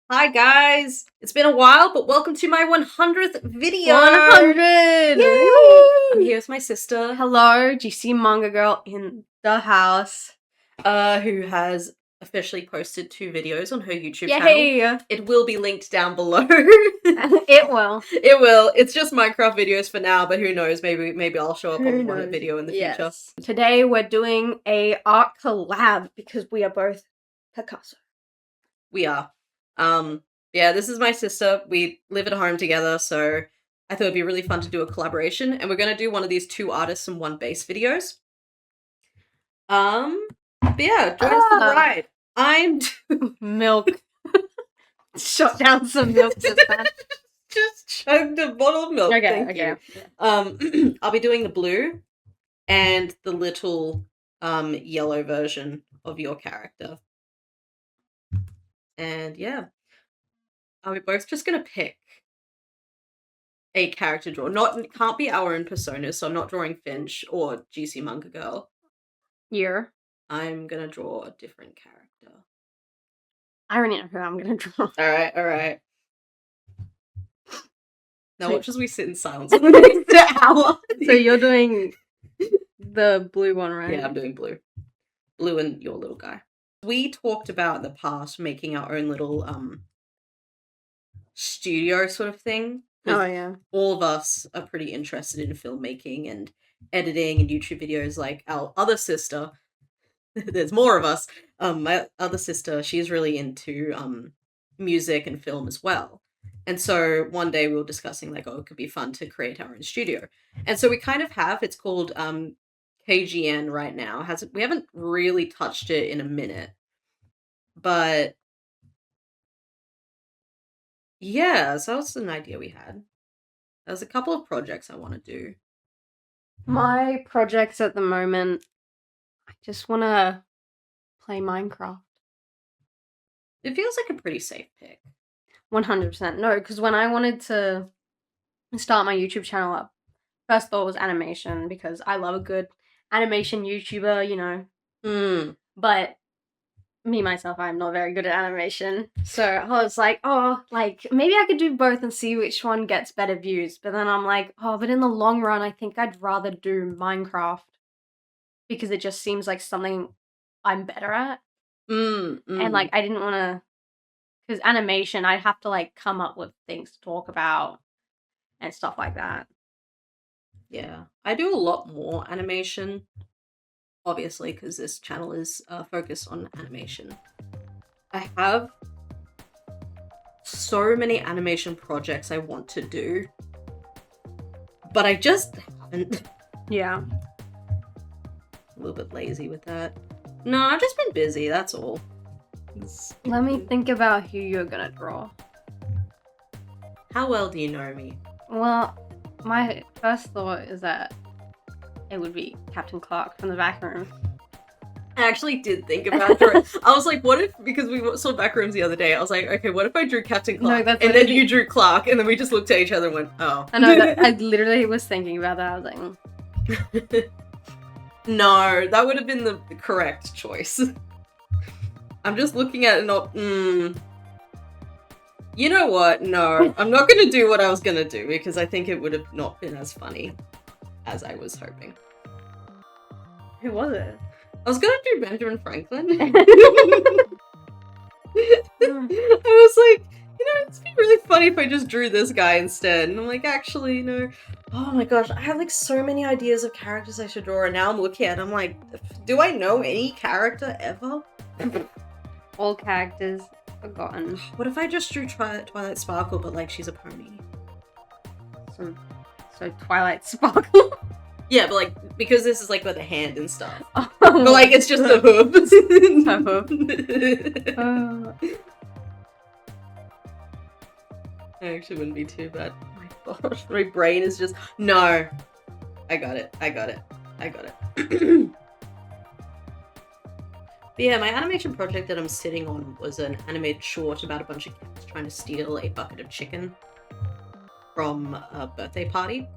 Hi guys! It's been a while, but welcome to my 100th video! 100! Yay! I'm here with my sister, Hello, GC Manga Girl in the house. who has officially posted 2 videos on her YouTube channel. Yay! It will be linked down below. It will. It will. It's just Minecraft videos for now, but who knows? Maybe I'll show up on one video in the future. Today we're doing a art collab because we are both Picasso. We are. Yeah, this is my sister. We live at home together, so I thought it'd be really fun to do a collaboration, and we're gonna do one of these 2 artists and 1 base videos. But yeah, join us for the ride. I'm milk. Shut down some milk this time. Just chugged a bottle of milk. Okay, Thank you. I'll be doing the blue and the little yellow version of your character. And yeah. Are we both just gonna pick a character draw? Can't be our own personas, so I'm not drawing Finch or GC Manga Girl. Here. I'm gonna draw a different character. I already know who I'm gonna draw. Alright. Now watch as we sit in silence for the next hour. So you're doing the blue one, right? Yeah, I'm doing blue. Blue and your little guy. We talked about in the past making our own little studio sort of thing. Oh yeah. All of us are pretty interested in filmmaking and editing and YouTube videos. Like our other sister, there's more of us. My other sister, she's really into music and film as well. And so one day we were discussing like, oh, it could be fun to create our own studio. And so we kind of have. It's called KGN right now. We haven't really touched it in a minute, but yeah, so that's an idea we had. There's a couple of projects I want to do. My projects at the moment, I just want to play Minecraft. It feels like a pretty safe pick. 100%. No, because when I wanted to start my YouTube channel up, first thought was animation, because I love a good animation YouTuber, you know. But me, myself, I'm not very good at animation. So I was like, oh, like, maybe I could do both and see which one gets better views. But then I'm like, oh, but in the long run, I think I'd rather do Minecraft because it just seems like something I'm better at. And, like, I didn't want to... Because animation, I'd have to, like, come up with things to talk about and stuff like that. Yeah. I do a lot more animation, obviously, because this channel is focused on animation. I have so many animation projects I want to do, but I just haven't. Yeah. A little bit lazy with that. No, I've just been busy, that's all. Let me think about who you're gonna draw. How well do you know me? Well, my first thought is that it would be Captain Clark from the back room. I actually did think about it. I was like, what if, because we saw Backrooms the other day, I was like, okay, what if I drew Captain Clark? No, and then you drew Clark, and then we just looked at each other and went, oh. I know, I literally was thinking about that. I was like, no, that would have been the correct choice. I'm just looking at it not, You know what? No, I'm not going to do what I was going to do, because I think it would have not been as funny as I was hoping. Who was it? I was gonna do Benjamin Franklin. I was like, you know, it'd be really funny if I just drew this guy instead. And I'm like, actually, no. Oh my gosh, I have like so many ideas of characters I should draw, and now I'm looking at it, I'm like, do I know any character ever? All characters forgotten. What if I just drew Twilight Sparkle, but like she's a pony? So Twilight Sparkle? Yeah, but like, because this is like with a hand and stuff. Oh, but like, it's just the hooves. That actually wouldn't be too bad. Oh my gosh, my brain is just... No. I got it. But yeah, my animation project that I'm sitting on was an animated short about a bunch of cats trying to steal a bucket of chicken from a birthday party.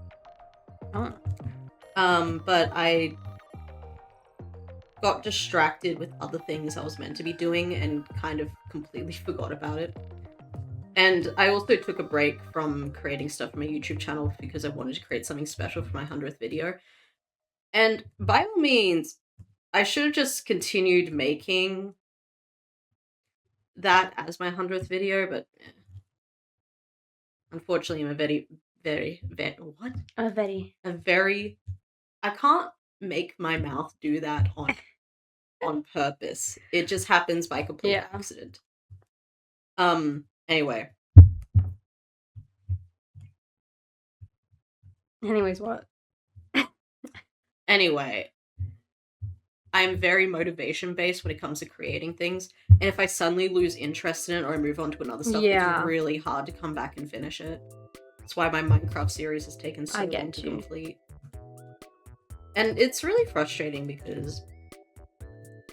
Oh. But I got distracted with other things I was meant to be doing and kind of completely forgot about it. And I also took a break from creating stuff for my YouTube channel because I wanted to create something special for my 100th video. And by all means, I should have just continued making that as my 100th video, but unfortunately, I'm a what? A very I can't make my mouth do that on purpose. It just happens by complete Yeah. accident. Anyway. Anyways, what? Anyway, I'm very motivation based when it comes to creating things, and if I suddenly lose interest in it or I move on to another stuff, Yeah. it's really hard to come back and finish it. That's why my Minecraft series has taken so long to complete. And it's really frustrating because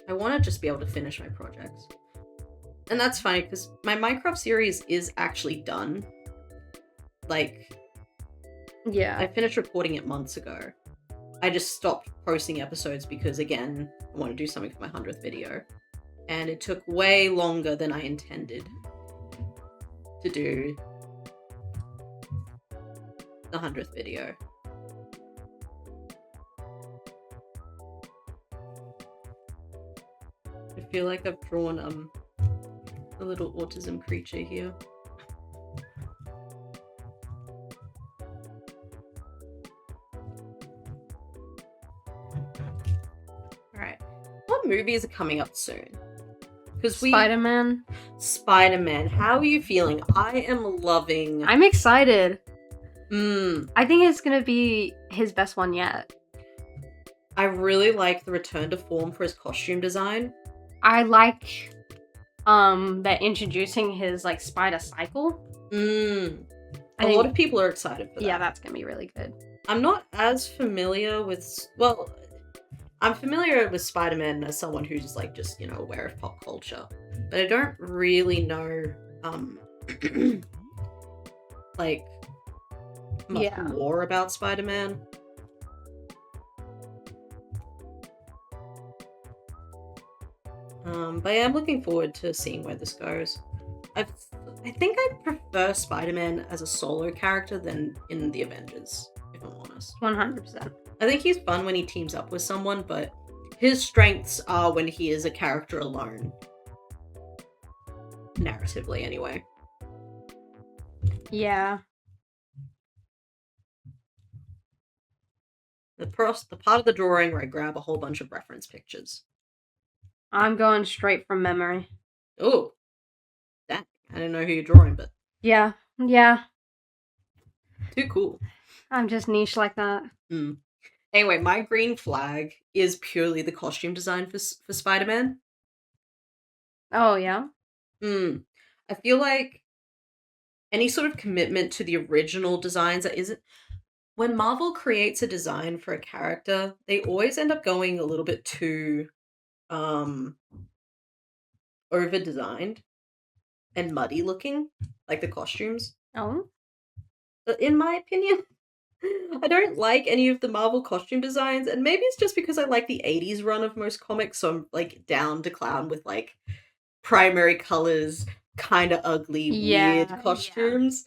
I want to just be able to finish my projects. And that's funny because my Minecraft series is actually done. Like, yeah, I finished recording it months ago. I just stopped posting episodes because, again, I want to do something for my 100th video. And it took way longer than I intended to do the 100th video. I feel like I've drawn a little autism creature here. Alright. What movies are coming up soon? Because Spider-Man. Spider-Man. How are you feeling? I am loving... I'm excited. I think it's gonna be his best one yet. I really like the return to form for his costume design. I like that introducing his like spider cycle. A lot of people are excited for that. Yeah, that's gonna be really good. I'm not as familiar with, well, I'm familiar with Spider-Man as someone who's like just, you know, aware of pop culture, but I don't really know like much more about Spider-Man. But yeah, I'm looking forward to seeing where this goes. I think I prefer Spider-Man as a solo character than in the Avengers, if I'm honest. 100%. I think he's fun when he teams up with someone, but his strengths are when he is a character alone. Narratively, anyway. Yeah. The part of the drawing where I grab a whole bunch of reference pictures. I'm going straight from memory. Oh. Dang. I didn't know who you're drawing, but... Yeah. Too cool. I'm just niche like that. Anyway, my green flag is purely the costume design for Spider-Man. Oh, yeah? I feel like any sort of commitment to the original designs that isn't... When Marvel creates a design for a character, they always end up going a little bit too over-designed and muddy looking, like the costumes. Oh? In my opinion, I don't like any of the Marvel costume designs, and maybe it's just because I like the 80s run of most comics, so I'm like down to clown with like primary colors, kind of ugly, weird costumes.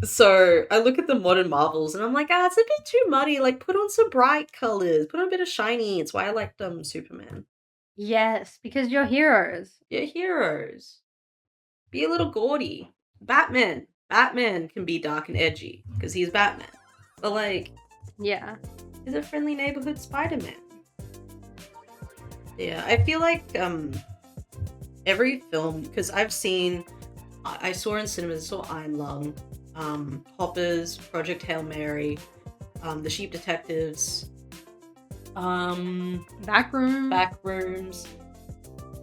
So I look at the modern Marvels and I'm like, it's a bit too muddy. Like, put on some bright colors, put on a bit of shiny. It's why I liked Superman. Yes, because you're heroes. You're heroes. Be a little gaudy. Batman can be dark and edgy because he's Batman. But like, yeah, he's a friendly neighborhood Spider-Man. Yeah, I feel like every film, because I saw in cinemas, I saw Iron Lung, Hoppers, Project Hail Mary, The Sheep Detectives, Backrooms,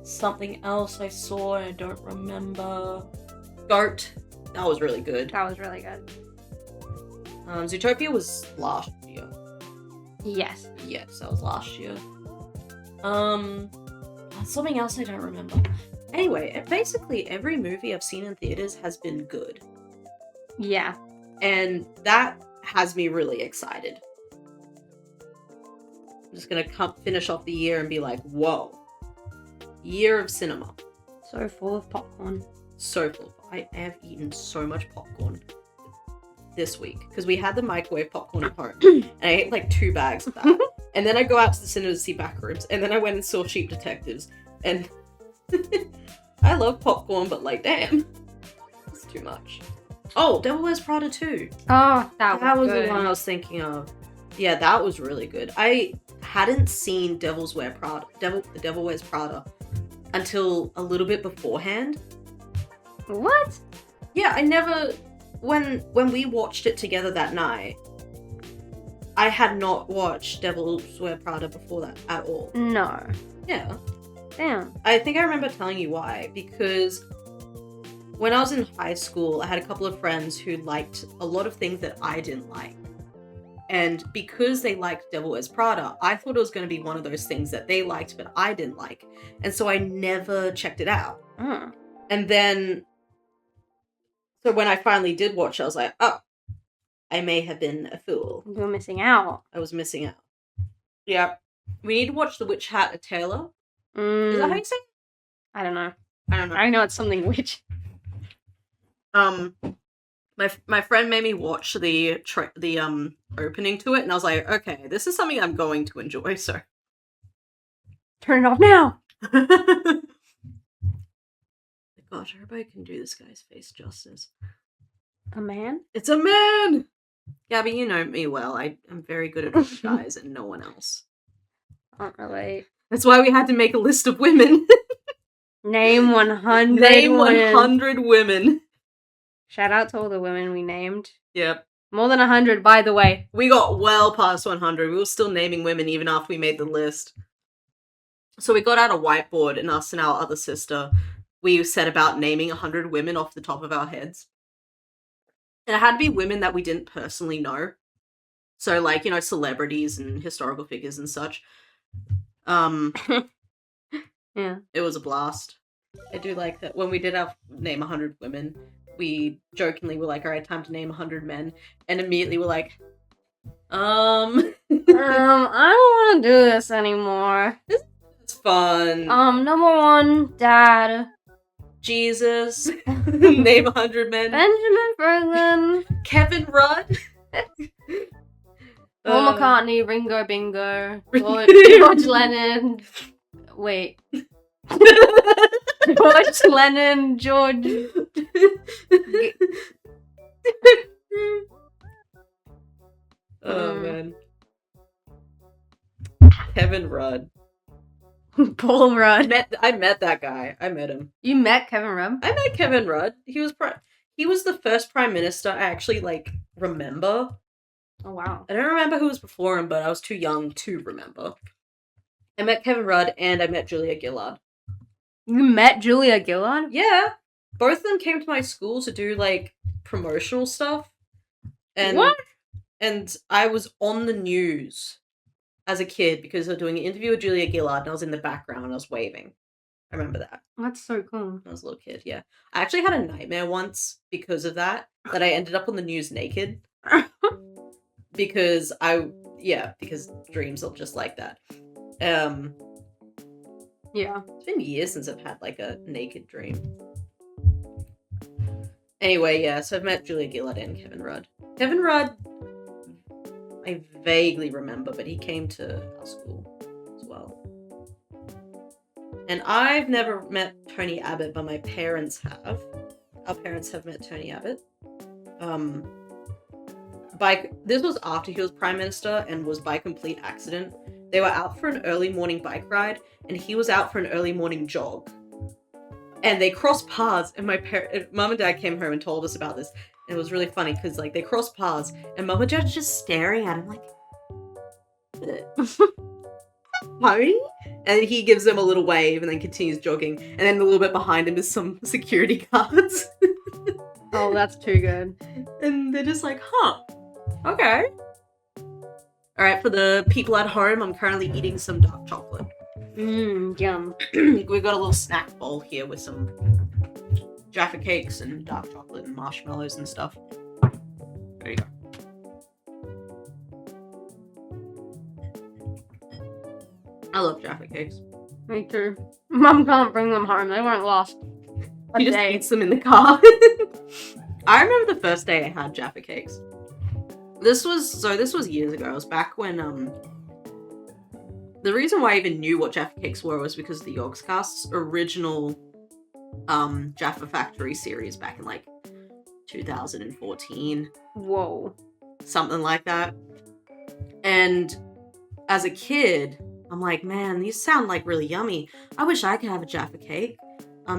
something else I saw, I don't remember. Goat, that was really good. Zootopia was last year. Yes, that was last year. Something else I don't remember. Anyway, basically every movie I've seen in theaters has been good. Yeah. And that has me really excited. I'm just gonna finish off the year and be like, whoa. Year of cinema. So full of popcorn. so full. I have eaten so much popcorn this week because we had the microwave popcorn at home, and I ate like 2 bags of that. And then I go out to the cinema to see Backrooms, and then I went and saw Cheap Detectives, and I love popcorn, but like, damn, it's too much. Oh, Devil Wears Prada 2. Oh, that was the good. one I was thinking of. Yeah, that was really good. I hadn't seen The Devil Wears Prada until a little bit beforehand. What? Yeah, I never. When we watched it together that night, I had not watched Devil's Wear Prada before that at all. No. Yeah. Damn. I think I remember telling you why, because when I was in high school, I had a couple of friends who liked a lot of things that I didn't like. And because they liked Devil Wears Prada, I thought it was going to be one of those things that they liked, but I didn't like. And so I never checked it out. And then, so when I finally did watch it, I was like, oh, I may have been a fool. You were missing out. I was missing out. Yeah. We need to watch The Witch Hat, a Taylor. Is that how you say it? I don't know. I know it's something witch. My friend made me watch the opening to it, and I was like, okay, this is something I'm going to enjoy, so. Turn it off now! Gosh, everybody can do this guy's face justice. A man? It's a man! Gabby, you know me well. I'm very good at guys and no one else. Can't relate. That's why we had to make a list of women. Name 100 Name women. 100 women. Shout out to all the women we named. Yep. More than 100, by the way. We got well past 100. We were still naming women even after we made the list. So we got out a whiteboard, and us and our other sister, we set about naming 100 women off the top of our heads. And it had to be women that we didn't personally know. So, like, you know, celebrities and historical figures and such. Yeah. It was a blast. I do like that. When we did our name 100 women, we jokingly were like, all right, time to name 100 men. And immediately we're like, I don't want to do this anymore. It's fun. Number 1, Dad. Jesus. Name 100 men. Benjamin Franklin. Kevin Rudd. Paul McCartney, Ringo Bingo. George Lennon. Wait. George Lennon, George. Oh, man. Kevin Rudd. Paul Rudd. I met that guy. I met him. You met Kevin Rudd? I met Kevin Rudd. He was the first prime minister I actually, like, remember. Oh, wow. I don't remember who was before him, but I was too young to remember. I met Kevin Rudd and I met Julia Gillard. You met Julia Gillard? Yeah. Both of them came to my school to do, like, promotional stuff. And, what? And I was on the news as a kid because they were doing an interview with Julia Gillard and I was in the background and I was waving. I remember that. That's so cool. I was a little kid, yeah. I actually had a nightmare once because of that I ended up on the news naked. Because dreams are just like that. Yeah. It's been years since I've had, like, a naked dream. Anyway, yeah, so I've met Julia Gillard and Kevin Rudd. Kevin Rudd, I vaguely remember, but he came to our school as well. And I've never met Tony Abbott, but my parents have. Our parents have met Tony Abbott. This was after he was Prime Minister and was by complete accident. They were out for an early morning bike ride, and he was out for an early morning jog. And they crossed paths, and Mum and Dad came home and told us about this. And it was really funny, because, like, they crossed paths, and Mum and Dad's just staring at him like, Tony? And he gives them a little wave and then continues jogging. And then a little bit behind him is some security guards. Oh, that's too good. And they're just like, huh, okay. Alright, for the people at home, I'm currently eating some dark chocolate. Yum. We've got a little snack bowl here with some Jaffa cakes and dark chocolate and marshmallows and stuff. There you go. I love Jaffa cakes. Me too. Mum can't bring them home. They weren't lost. She just eats them in the car. I remember the first day I had Jaffa cakes. This was years ago. It was back when the reason why I even knew what Jaffa cakes were was because of the Yogscast's original Jaffa Factory series back in like 2014. Whoa. Something like that. And as a kid, I'm like, man, these sound like really yummy. I wish I could have a Jaffa cake.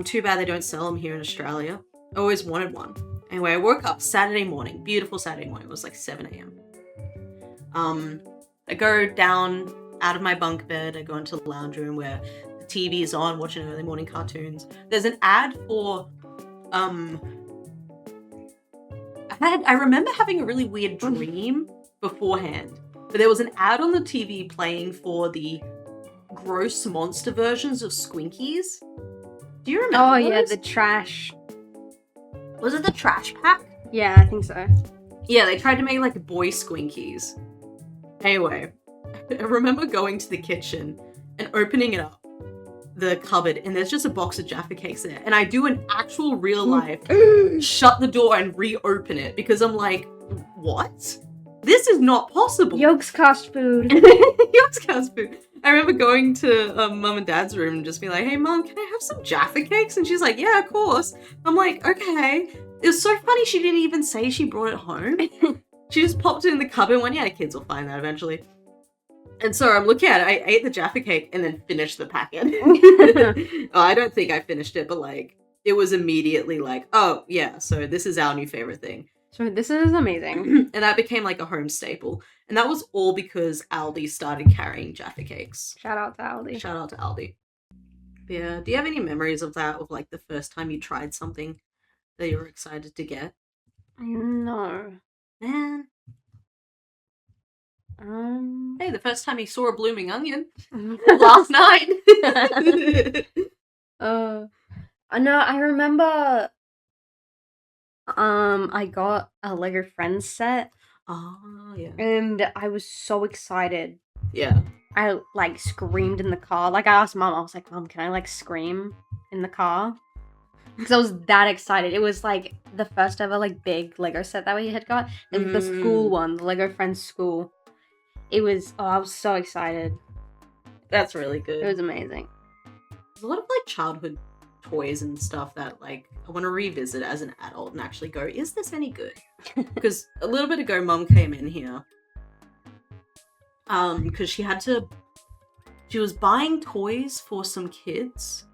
Too bad they don't sell them here in Australia. I always wanted one. Anyway, I woke up Saturday morning, beautiful Saturday morning. It was like 7 a.m. I go down out of my bunk bed. I go into the lounge room where the TV is on, watching early morning cartoons. There's an ad for, I remember having a really weird dream beforehand, but there was an ad on the TV playing for the gross monster versions of Squinkies. Do you remember? Oh yeah, the trash. Was it the trash pack? Yeah, I think so. Yeah, they tried to make like boy Squinkies. Anyway, I remember going to the kitchen and opening it up, the cupboard, and there's just a box of Jaffa cakes there. And I do an actual real life shut the door and reopen it because I'm like, what? This is not possible. Yogscast food. Yogscast food. I remember going to mum and dad's room and just being like, hey mum, can I have some Jaffa cakes? And she's like, yeah, of course. I'm like, okay. It was so funny she didn't even say she brought it home. She just popped it in the cupboard and went, yeah, kids will find that eventually. And so I'm looking at it, I ate the Jaffa cake and then finished the packet. Oh, I don't think I finished it, but like, it was immediately like, oh yeah, so this is our new favorite thing. So this is amazing. And that became like a home staple. And that was all because Aldi started carrying Jaffa cakes. Shout out to Aldi. Shout out to Aldi. But yeah, do you have any memories of that, of like the first time you tried something that you were excited to get? No. Man. Hey, the first time you saw a blooming onion last night. No, I remember I got a Lego Friends set. Oh, yeah. And I was so excited. Yeah. I like screamed in the car. Like I asked mom, I was like, Mom, can I like scream in the car? Because I was that excited. It was like the first ever like big Lego set that we had got. And the school one, the Lego Friends school. It was, I was so excited. That's really good. It was amazing. There's a lot of like childhood toys and stuff that like I want to revisit as an adult and actually go, is this any good? Because a little bit ago mum came in here because she was buying toys for some kids,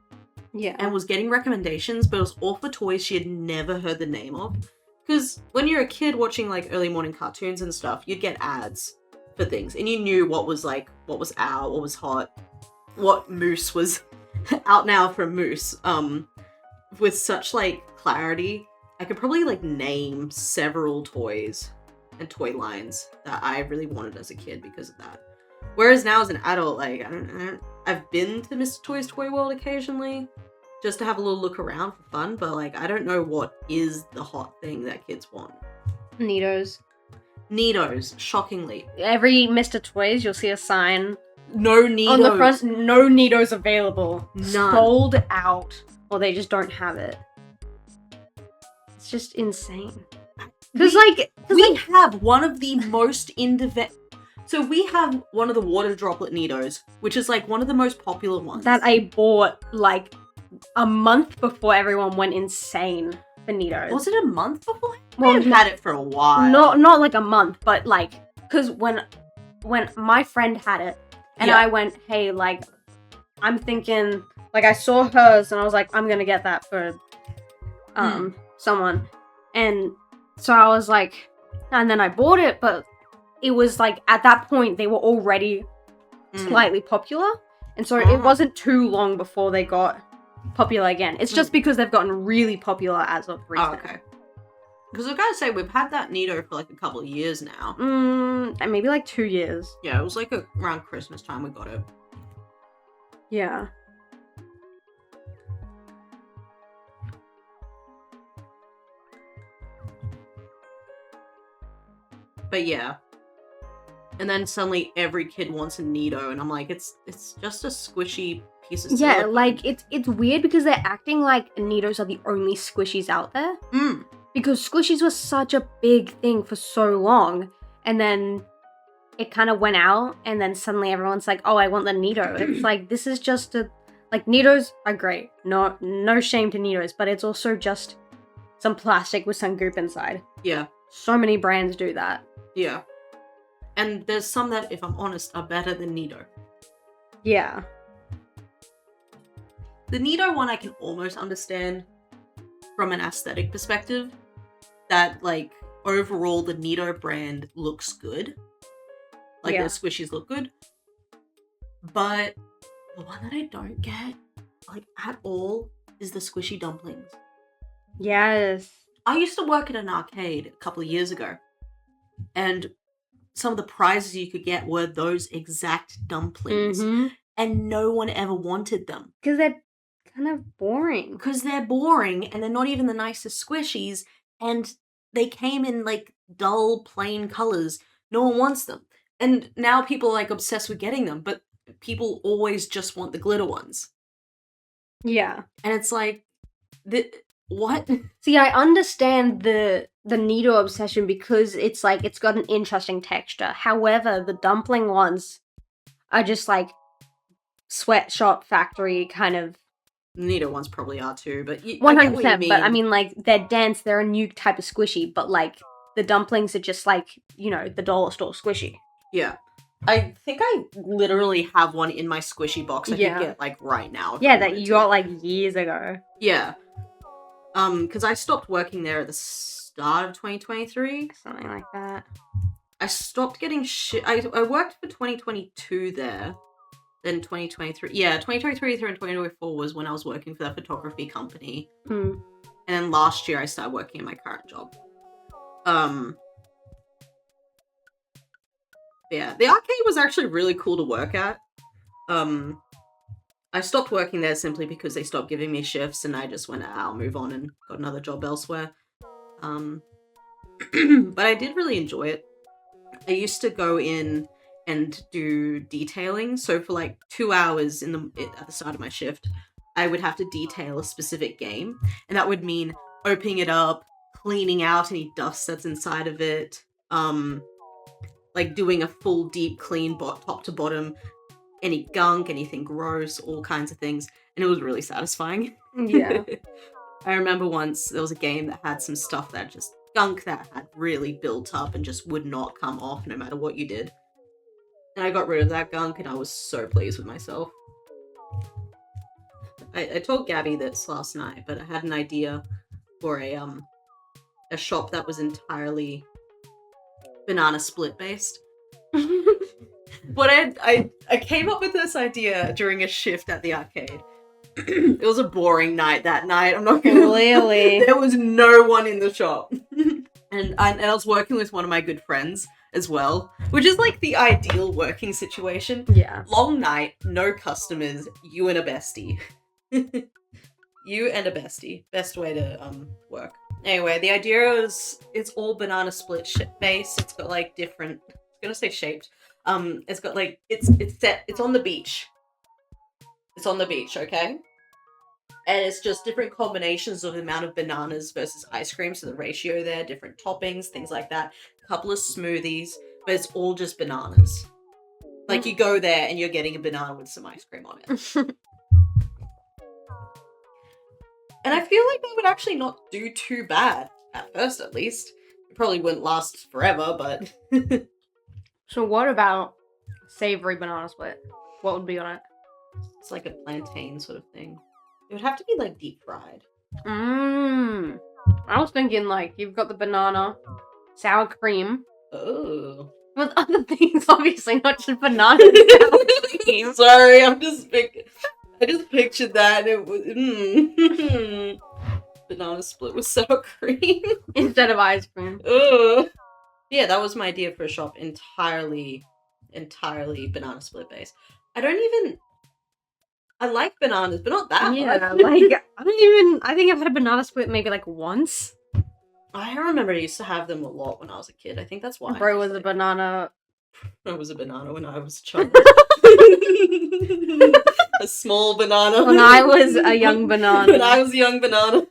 yeah, and was getting recommendations, but it was all for toys she had never heard the name of. Because when you're a kid watching like early morning cartoons and stuff, you'd get ads for things and you knew what was out, what was hot, what Moose was out now from Moose, with such like clarity. I could probably like name several toys and toy lines that I really wanted as a kid because of that. Whereas now as an adult, like I've been to Mr. Toy's Toy World occasionally just to have a little look around for fun, but like I don't know what is the hot thing that kids want. Neatos, shockingly. Every Mr. Toys, you'll see a sign. No Neatos. On the front, no Neatos available. None. Sold out. Or they just don't have it. It's just insane. Because we have one of the most so we have one of the water droplet Neatos, which is like one of the most popular ones. That I bought like a month before everyone went insane for Neatos. Was it a month before? Well, I've had it for a while. Not like a month, but like, because when my friend had it, and I went, hey, like, I'm thinking, like, I saw hers, and I was like, I'm gonna get that for someone. And so I was like, and then I bought it, but it was like, at that point, they were already slightly popular. And so it wasn't too long before they got popular again. It's just because they've gotten really popular as of recent. Oh, okay. Because I gotta say, we've had that Neato for like a couple of years now. Maybe like 2 years. Yeah, it was like around Christmas time we got it. Yeah. But yeah. And then suddenly every kid wants a Neato, and I'm like, it's just a squishy pieces. Yeah, like it's weird because they're acting like Neatos are the only squishies out there. Because squishies was such a big thing for so long, and then it kind of went out, and then suddenly everyone's like, "Oh, I want the Neato." It's like, this is just like, Neatos are great. No shame to Neatos, but it's also just some plastic with some goop inside. Yeah. So many brands do that. Yeah. And there's some that, if I'm honest, are better than Neato. Yeah. The Neato one I can almost understand from an aesthetic perspective. That, like, overall the Neato brand looks good. Like, the squishies look good. But the one that I don't get, like, at all, is the squishy dumplings. Yes. I used to work at an arcade a couple of years ago. And some of the prizes you could get were those exact dumplings. And no one ever wanted them. Because they're kind of boring. Because they're boring, and they're not even the nicest squishies, and they came in, like, dull, plain colors. No one wants them. And now people are, like, obsessed with getting them, but people always just want the glitter ones. Yeah. And it's like, what? See, I understand the Neato obsession because it's like, it's got an interesting texture. However, the dumpling ones are just like sweatshop factory kind of. Neato ones probably are too, but 100%. But I mean, like, they're dense, they're a new type of squishy, but like the dumplings are just like, you know, the dollar store squishy. Yeah. I think I literally have one in my squishy box I could get, like, right now. Yeah, that you got, like, years ago. Yeah. Because I stopped working there at the start of 2023. Something like that. I stopped getting shit. I worked for 2022 there. Then 2023. Yeah, 2023 through 2024 was when I was working for that photography company. And then last year I started working in my current job. Yeah, the arcade was actually really cool to work at. I stopped working there simply because they stopped giving me shifts, and I just went, I'll move on and got another job elsewhere. But I did really enjoy it. I used to go in and do detailing, so for like 2 hours at the start of my shift, I would have to detail a specific game, and that would mean opening it up, cleaning out any dust that's inside of it, like doing a full deep clean top to bottom, any gunk, anything gross, all kinds of things, and it was really satisfying. Yeah. I remember once there was a game that had some stuff that just gunk that had really built up and just would not come off no matter what you did. And I got rid of that gunk, and I was so pleased with myself. I told Gabby this last night, but I had an idea for a shop that was entirely banana split based. But I came up with this idea during a shift at the arcade. It was a boring night that night. I'm not gonna Clearly. There was no one in the shop. And I was working with one of my good friends as well, which is like the ideal working situation. Yeah. Long night, no customers, you and a bestie. You and a bestie. Best way to work. Anyway, the idea is it's all banana split base. It's got like different, I was gonna say shaped. It's got like it's on the beach. It's on the beach, okay? And it's just different combinations of the amount of bananas versus ice cream, so the ratio there, different toppings, things like that. A couple of smoothies, but it's all just bananas. Like, you go there and you're getting a banana with some ice cream on it. And I feel like that would actually not do too bad, at first at least. It probably wouldn't last forever, but... So what about savory banana split? What would be on it? It's like a plantain sort of thing. It would have to be, like, deep fried. I was thinking, like, you've got the banana, sour cream. Oh. With other things, obviously, not just banana and sour cream. Sorry, I just pictured that, and it was... Banana split with sour cream. Instead of ice cream. Ugh. Yeah, that was my idea for a shop. Entirely banana split based. I like bananas, but not that much. Like, I think I've had a banana split maybe like once. I remember I used to have them a lot when I was a kid. I think that's why. Bro was a banana. I was a banana when I was a child. A small banana. When I was a young banana. When I was a young banana.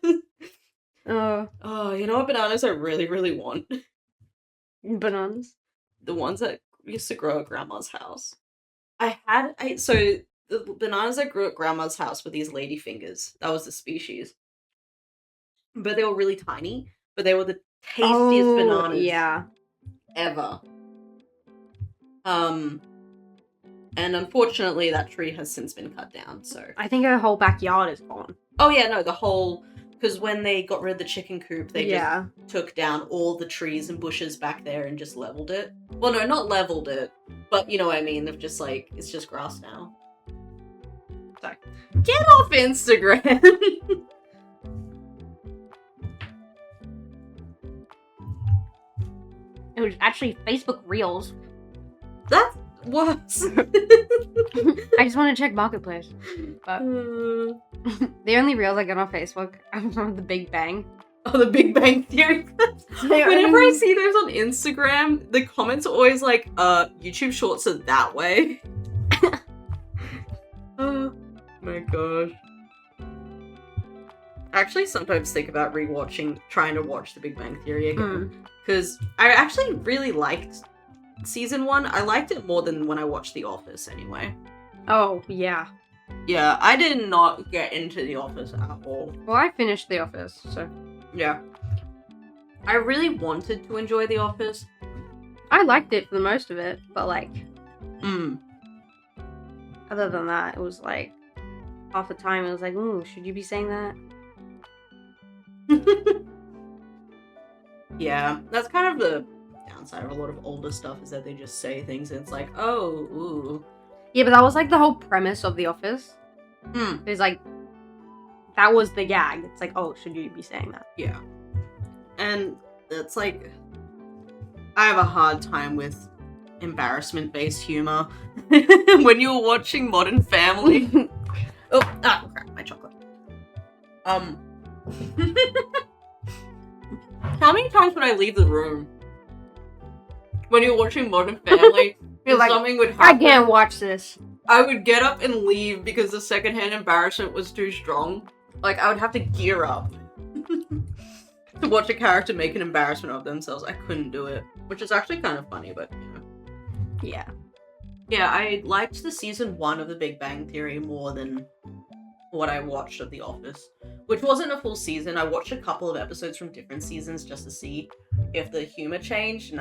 Oh, you know what bananas I really, really want? bananas. The ones that used to grow at Grandma's house. So the bananas that grew at Grandma's house were these ladyfingers. That was the species. But they were really tiny, but they were the tastiest bananas ever. And unfortunately that tree has since been cut down, so I think her whole backyard is gone. Oh yeah, no, the whole, because when they got rid of the chicken coop, they just took down all the trees and bushes back there and just leveled it. Well, no, not leveled it, but you know what I mean. They've just like, it's just grass now. So, get off Instagram. It was actually Facebook Reels. That's worse. I just want to check Marketplace. But the only Reels I get on Facebook are from The Big Bang. Oh, The Big Bang Theory. Whenever I see those on Instagram, the comments are always like, YouTube Shorts are that way. Oh my gosh. I actually sometimes think about trying to watch The Big Bang Theory again. Because I actually really liked season 1. I liked it more than when I watched The Office anyway. Oh, yeah. Yeah, I did not get into The Office at all. Well, I finished The Office, so... Yeah. I really wanted to enjoy The Office. I liked it for the most of it, but like... Other than that, it was like... Half the time it was like, ooh, should you be saying that? Yeah, that's kind of the downside of a lot of older stuff, is that they just say things and it's like, oh, ooh. Yeah, but that was like the whole premise of The Office. It's like, that was the gag. It's like, oh, should you be saying that? Yeah. And it's like, I have a hard time with embarrassment-based humor. When you're watching Modern Family. Crap, my chocolate. How many times would I leave the room when you're watching Modern Family? You're like, something would happen. I can't watch this. I would get up and leave because the secondhand embarrassment was too strong. Like, I would have to gear up to watch a character make an embarrassment of themselves. I couldn't do it, which is actually kind of funny, but you know. Yeah. Yeah, I liked the season 1 of The Big Bang Theory more than what I watched of The Office, which wasn't a full season. I watched a couple of episodes from different seasons just to see if the humor changed, and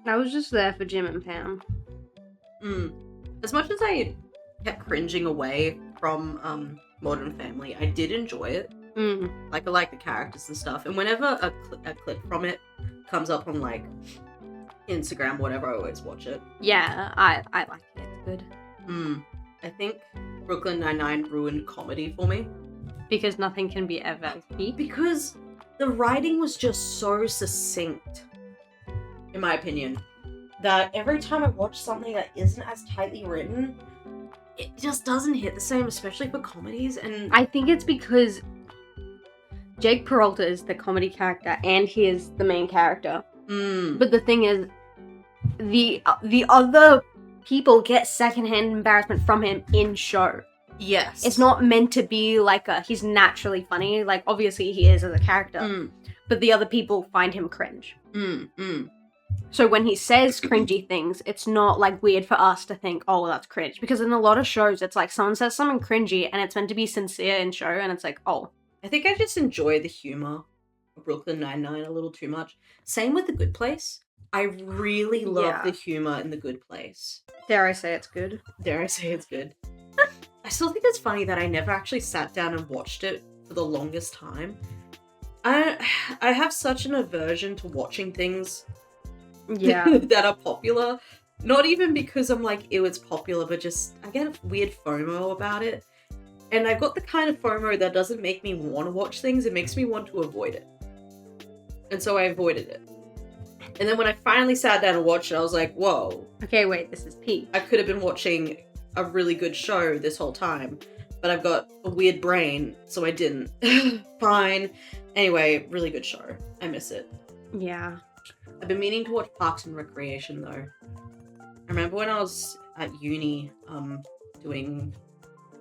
I was just there for Jim and Pam. As much as I kept cringing away from Modern Family, I did enjoy it. Like, I like the characters and stuff, and whenever a clip from it comes up on like Instagram, whatever, I always watch it. Yeah, I like it. It's good. I think Brooklyn Nine-Nine ruined comedy for me. Because nothing can be ever peak. Because the writing was just so succinct, in my opinion, that every time I watch something that isn't as tightly written, it just doesn't hit the same, especially for comedies. And I think it's because Jake Peralta is the comedy character and he is the main character. But the thing is, the other people get secondhand embarrassment from him in show. Yes. It's not meant to be like he's naturally funny. Like, obviously he is as a character. But the other people find him cringe. So when he says cringy things, it's not like weird for us to think, oh, that's cringe. Because in a lot of shows, it's like someone says something cringy and it's meant to be sincere in show, and it's like, oh. I think I just enjoy the humor of Brooklyn Nine-Nine a little too much. Same with The Good Place. I really love the humor in The Good Place. Dare I say it's good? Dare I say it's good? I still think it's funny that I never actually sat down and watched it for the longest time. I have such an aversion to watching things that are popular. Not even because I'm like, ew, it's popular, but just, I get a weird FOMO about it. And I've got the kind of FOMO that doesn't make me want to watch things, it makes me want to avoid it. And so I avoided it. And then when I finally sat down and watched it, I was like, whoa. Okay, wait, this is peak. I could have been watching a really good show this whole time, but I've got a weird brain, so I didn't. Fine. Anyway, really good show. I miss it. Yeah. I've been meaning to watch Parks and Recreation, though. I remember when I was at uni, doing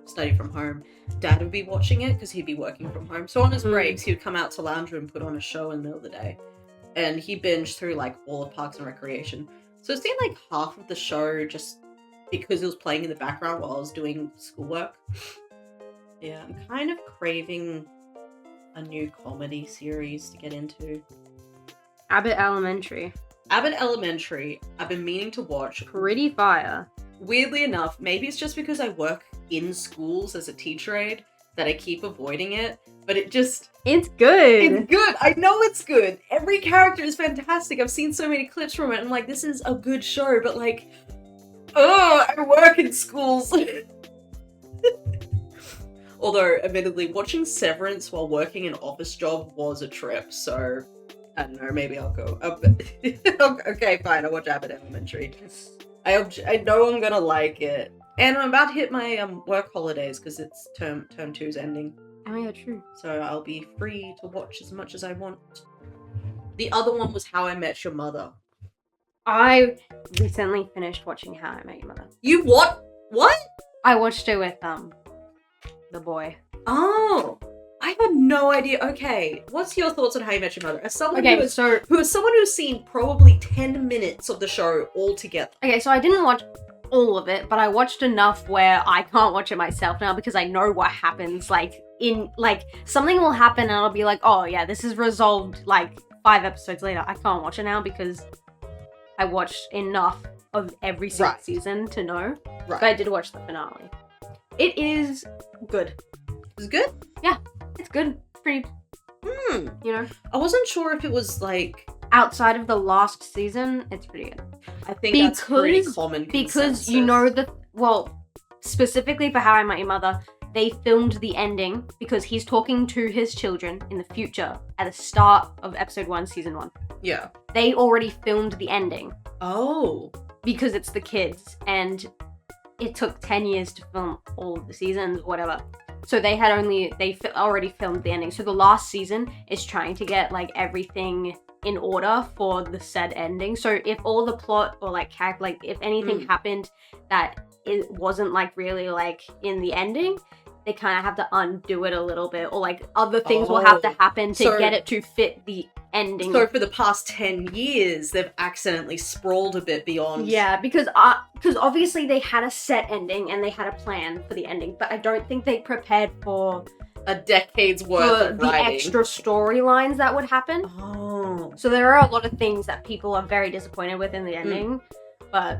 study from home, Dad would be watching it because he'd be working from home. So on his breaks, he would come out to lounge and put on a show in the middle of the day, and he binged through like all of Parks and Recreation. So I've seen like half of the show just because it was playing in the background while I was doing schoolwork. Yeah, I'm kind of craving a new comedy series to get into. Abbott Elementary. Abbott Elementary, I've been meaning to watch. Pretty fire. Weirdly enough, maybe it's just because I work in schools as a teacher aide that I keep avoiding it, but it's good. It's good. I know it's good. Every character is fantastic. I've seen so many clips from it, and I'm like, this is a good show, but like, oh, I work in schools. Although, admittedly, watching Severance while working an office job was a trip, so I don't know, maybe I'll go. Okay, fine, I'll watch Abbott Elementary. I know I'm gonna like it. And I'm about to hit my work holidays because it's term 2's ending. Oh yeah, true. So I'll be free to watch as much as I want. The other one was How I Met Your Mother. I recently finished watching How I Met Your Mother. You what? What? I watched it with the boy. Oh, I had no idea. Okay, what's your thoughts on How You Met Your Mother? As someone Okay, who is someone who's seen probably 10 minutes of the show altogether. Okay, so I didn't watch all of it, but I watched enough where I can't watch it myself now because I know what happens. Like, something will happen and I'll be like, oh yeah, this is resolved like 5 episodes later. I can't watch it now because I watched enough of every single season to know. Right. But I did watch the finale. It is good. It's good? Yeah, it's good. Pretty, you know? I wasn't sure if it was like... Outside of the last season, it's pretty good. I think that's pretty common consensus. Because you know specifically for How I Met Your Mother, they filmed the ending because he's talking to his children in the future at the start of episode 1, season 1. Yeah. They already filmed the ending. Oh. Because it's the kids, and it took 10 years to film all of the seasons, whatever. So they already filmed the ending. So the last season is trying to get like everything in order for the said ending. So if all the plot or if anything happened that it wasn't like really like in the ending, they kind of have to undo it a little bit, or like other things will have to happen to get it to fit the ending. So for the past 10 years, they've accidentally sprawled a bit beyond. Yeah, because obviously they had a set ending and they had a plan for the ending, but I don't think they prepared for a decade's worth of the writing. Extra storylines that would happen. Oh. So there are a lot of things that people are very disappointed with in the ending, but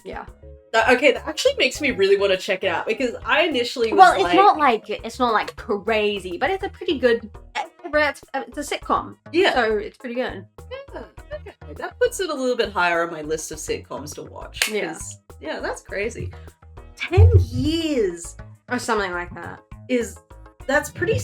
yeah. Okay, that actually makes me really want to check it out because I initially was it's not like crazy, but it's a pretty good. It's a sitcom. Yeah. So it's pretty good. Yeah. Okay. That puts it a little bit higher on my list of sitcoms to watch. Yeah. Yeah, that's crazy. 10 years or something like that. That's pretty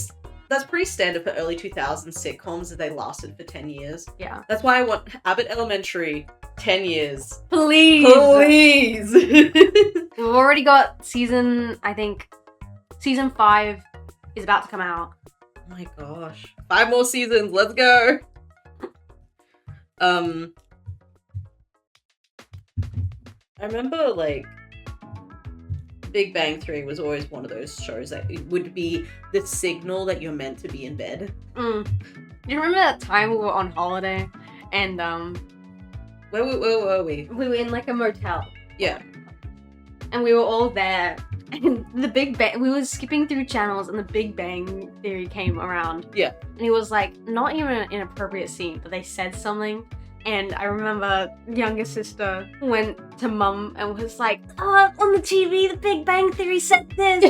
standard for early 2000s sitcoms that they lasted for 10 years. Yeah. That's why I want Abbott Elementary 10 years. Please. We've already got season 5 is about to come out. Oh my gosh. 5 more seasons. Let's go. I remember like Big Bang Theory was always one of those shows that would be the signal that you're meant to be in bed. You remember that time we were on holiday and where were we? We were in like a motel. Yeah. And we were all there. And the Big Bang, we were skipping through channels and the Big Bang Theory came around. Yeah. And it was like, not even an inappropriate scene, but they said something. And I remember younger sister went to mum and was like, oh, on the TV, the Big Bang Theory said this.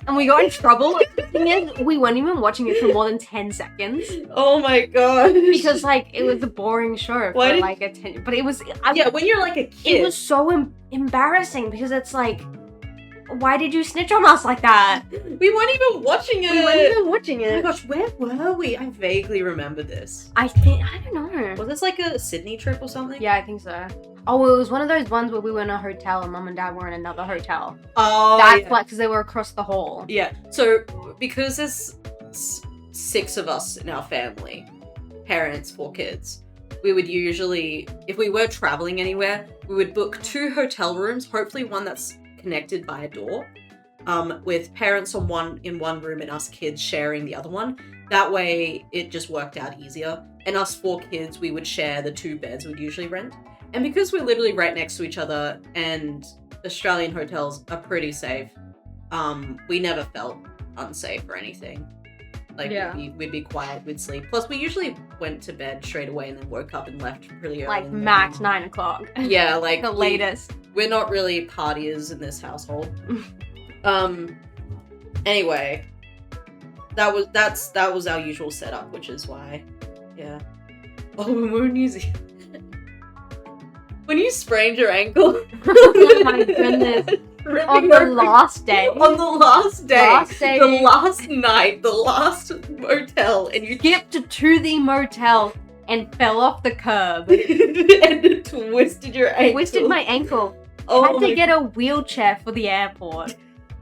And we got in trouble. The thing is, we weren't even watching it for more than 10 seconds. Oh my god. Because like, it was a boring show for like a 10, but it was... when you're like a kid. It was so embarrassing because it's like, why did you snitch on us like that? We weren't even watching it. Oh my gosh, where were we? I vaguely remember this. I don't know. Was this like a Sydney trip or something? Yeah, I think so. Oh, it was one of those ones where we were in a hotel and mum and dad were in another hotel. Oh, that's like because they were across the hall. Yeah. So because there's 6 of us in our family, parents, 4 kids, we would usually, if we were traveling anywhere, we would book 2 hotel rooms, hopefully one that's connected by a door, with parents in one room and us kids sharing the other one. That way, it just worked out easier. And us 4 kids, we would share the 2 beds we'd usually rent. And because we're literally right next to each other, and Australian hotels are pretty safe, we never felt unsafe or anything. Like, Yeah. we'd be quiet, we'd sleep. Plus, we usually went to bed straight away and then woke up and left really early. Like, in the max morning. 9 o'clock. Yeah, like the latest. We're not really partiers in this household. Anyway, that was our usual setup, which is why, yeah. Oh, when we were in New Zealand, when you sprained your ankle. Oh my goodness. On the last day. On the last day. Last day. The last night. The last motel. And you Skipped to the motel and fell off the curb. and twisted your ankle. Twisted my ankle. Oh Had to my get a wheelchair for the airport.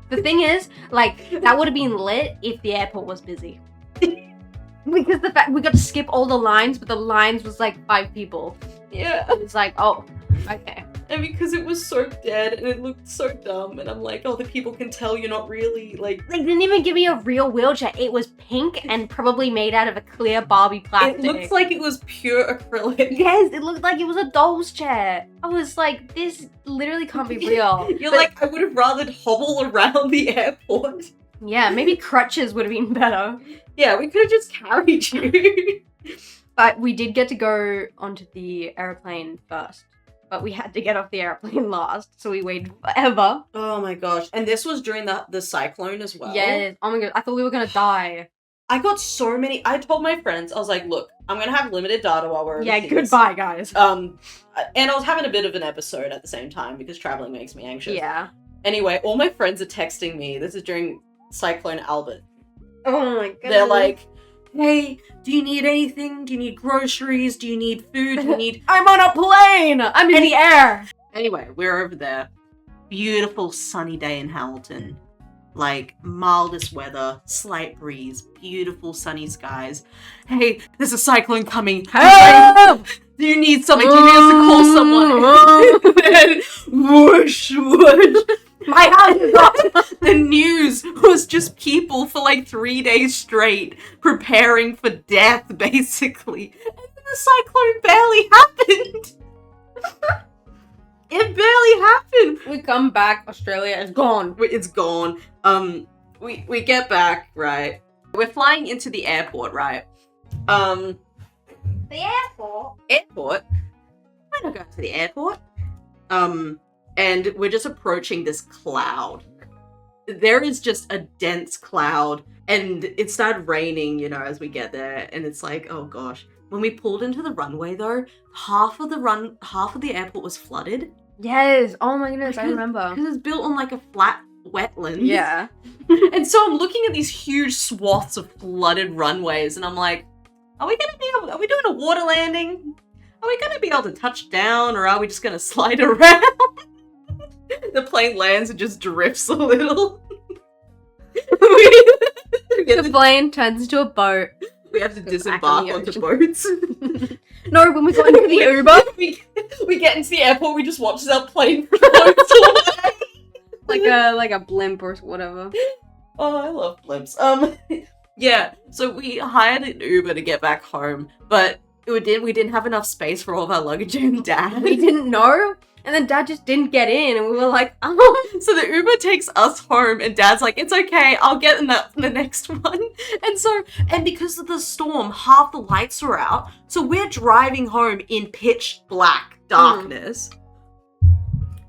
The thing is, like, that would have been lit if the airport was busy. Because the fact we got to skip all the lines, but the lines was like 5 people. Yeah. It's like, oh, okay. And because it was so dead and it looked so dumb, and I'm like, oh, the people can tell you're not really, like... They didn't even give me a real wheelchair. It was pink and probably made out of a clear Barbie plastic. It looks like it was pure acrylic. Yes, it looked like it was a doll's chair. I was like, this literally can't be real. You're like, I would have rather hobble around the airport. Yeah, maybe crutches would have been better. Yeah, we could have just carried you. But we did get to go onto the airplane first. But we had to get off the airplane last, so we waited forever. Oh my gosh. And this was during the cyclone as well. Yes. Oh my god, I thought we were gonna die. I got so many... I told my friends, I was like, look, I'm gonna have limited data while we're Yeah, overseas. goodbye, guys. And I was having a bit of an episode at the same time because traveling makes me anxious. Yeah. Anyway, all my friends are texting me. This is during Cyclone Albert. Oh my god. They're like, hey, do you need anything? Do you need groceries? Do you need food? Do you need... I'm on a plane! I'm in the air! Anyway, we're over there. Beautiful sunny day in Hamilton. Like, mildest weather, slight breeze, beautiful sunny skies. Hey, there's a cyclone coming. Help! Do you need something? Do you need us to call someone? Then, whoosh, whoosh. My house is off! The news was just people for like 3 days straight preparing for death, basically. And then the cyclone barely happened. It barely happened. We come back, Australia is gone. It's gone. We get back, right? We're flying into the airport, right? The airport? Airport? Why not go to the airport? And we're just approaching this cloud. There is just a dense cloud, and it started raining, you know, as we get there, and it's like, oh gosh. When we pulled into the runway, though, half of the airport was flooded. Yes, oh my goodness, I remember. Because it's built on like a flat wetland. Yeah. And so I'm looking at these huge swaths of flooded runways, and I'm like, are we doing a water landing? Are we gonna be able to touch down, or are we just gonna slide around? The plane lands and just drifts a little. The plane turns into a boat. We have to Goes back disembark in the onto ocean. boats. No, when we got into the Uber, we get into the airport, we just watch our plane floats away. like a blimp or whatever. Oh, I love blimps. Yeah, so we hired an Uber to get back home, but we didn't have enough space for all of our luggage and Dad. We didn't know, and then Dad just didn't get in, and we were like, So the Uber takes us home, and Dad's like, it's okay, I'll get in the next one. And because of the storm, half the lights were out, so we're driving home in pitch black darkness.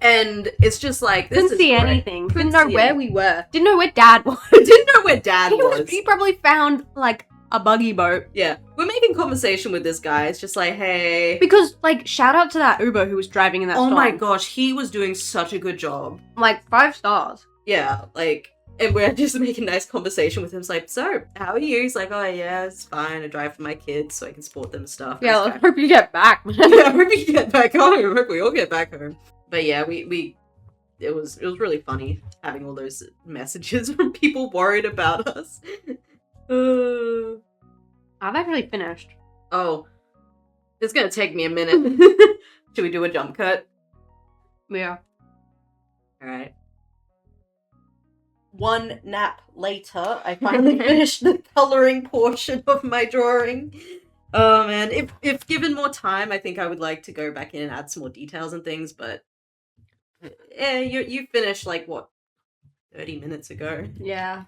And it's just like, this couldn't is see great. anything. Couldn't Didn't know see where anything. we were. Didn't know where Dad was. Didn't know where Dad was. He probably found like a buggy boat. Yeah, we're making conversation with this guy. It's just like, hey. Because like, shout out to that Uber who was driving in that Oh storm. my gosh, he was doing such a good job. Like 5 stars. Yeah, like, and we're just making nice conversation with him. It's like, so, how are you? He's like, oh yeah, it's fine. I drive for my kids so I can support them and stuff. Yeah, Nice I guy. hope you get back. Yeah, I hope we get back home. I hope we all get back home. But yeah, it was really funny having all those messages from people worried about us. I've actually finished. Oh, It's gonna take me a minute. Should we do a jump cut? Yeah. Alright. One nap later, I finally finished the coloring portion of my drawing. Oh man, if given more time, I think I would like to go back in and add some more details and things, but you finished like what, 30 minutes ago. Yeah.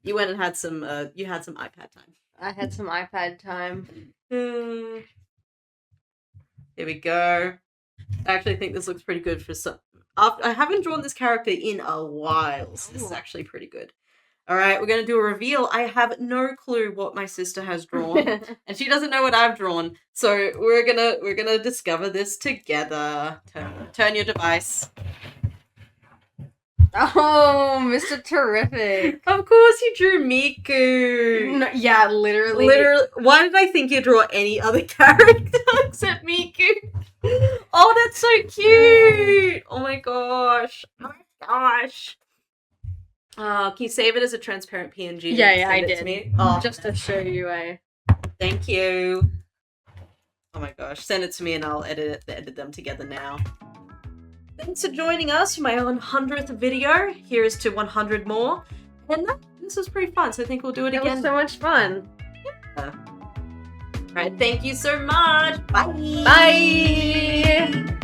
You went and had some you had some iPad time. I had some iPad time. Here we go. I actually think this looks pretty good for some. I haven't drawn this character in a while, so this is actually pretty good. All right, we're gonna do a reveal. I have no clue what my sister has drawn, and she doesn't know what I've drawn. So we're gonna discover this together. Turn your device. Oh, Mr. Terrific. Of course, you drew Miku. No, yeah, literally. Literally. Why did I think you'd draw any other character except Miku? Oh, that's so cute! Oh my gosh. Oh my gosh. Can you save it as a transparent PNG? Yeah, I Send it did. to me? Oh, Just to show you thank you. Oh my gosh. Send it to me and I'll edit them together now. Thanks for joining us for my 100th video. Here's to 100 more. And this was pretty fun, so I think we'll do it again. It was so much fun. Yeah. Alright, thank you so much. Bye. Bye!